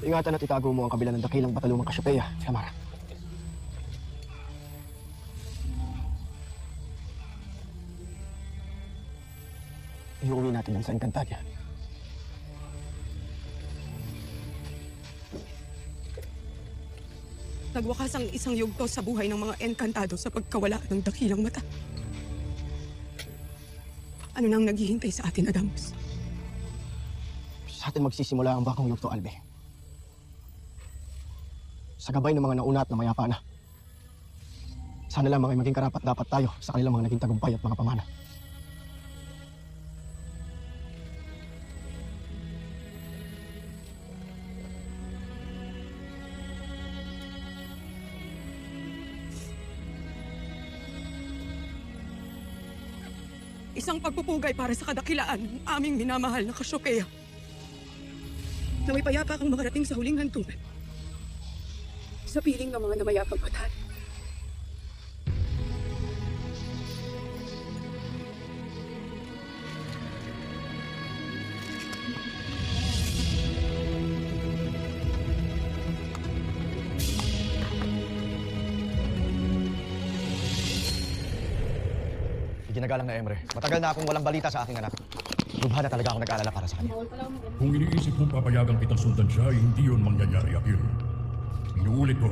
Ingatan at itago mo ang kabila ng dakilang batalumang Cassiopeia, Samara. Iuwi natin yan sa Encantadia. Nagwakas ang isang yugto sa buhay ng mga Encantado sa pagkawala ng dakilang mata. Ano nang naghihintay sa atin, Adamus? Sa atin magsisimula ang bagong yugto, Albe. Sa gabay ng mga nauna at na mayapa na. Sana lang maging karapat-dapat tayo sa kanilang mga naging tagumpay at mga pamana. Isang pagpupugay para sa kadakilaan ng aming minamahal na Cassiopeia. Na may payapa kang makarating sa huling hantungan. Sa piling ng mga namayapang bataan. Ginagalang na Emre. Matagal na akong walang balita sa aking anak. Lubha na talaga ako nag-aalala para sa kanya. Kung iniisip mong papayagang kitang sundan siya, hindi yun mangyayari, Akil. Inuulit ko,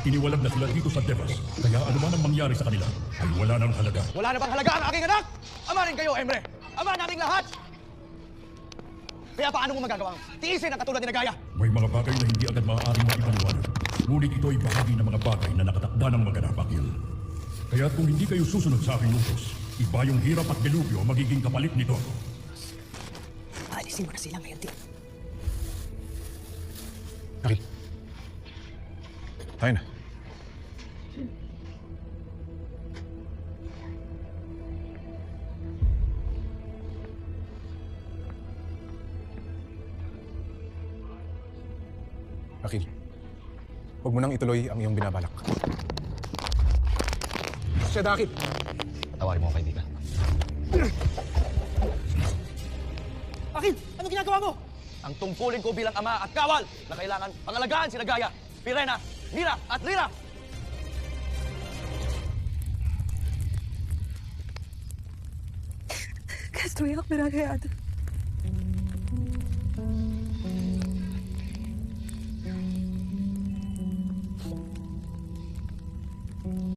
iniwalag na sila dito sa Devas. Kaya anuman ang mangyari sa kanila, ay wala nang halaga. Wala na bang halaga ang aking anak? Ama rin kayo, Emre! Ama nating lahat! Kaya paano mo magagawang tiisin ang katulad ni Nagaya? May mga bagay na hindi agad maaaring maipaliwanag. Ngunit ito ay bahagi ng mga bagay na nakatakda ng maganap, Akil. Kaya kung hindi kayo susunod sa aking utos, iba yung hirap at delubyo magiging kapalit nito. Paalisin mo na sila ngayon, Tim. Akil. Tayo na. Akil, huwag mo nang ituloy ang iyong binabalak. Siya, Dakit! Patawarin mo, kaibigan. Akil! Ano ginagawa mo? Ang tungkulin ko bilang ama at kawal na kailangan pangalagaan si Nagaya, Pirena, Mira at Lira! Estoy operada.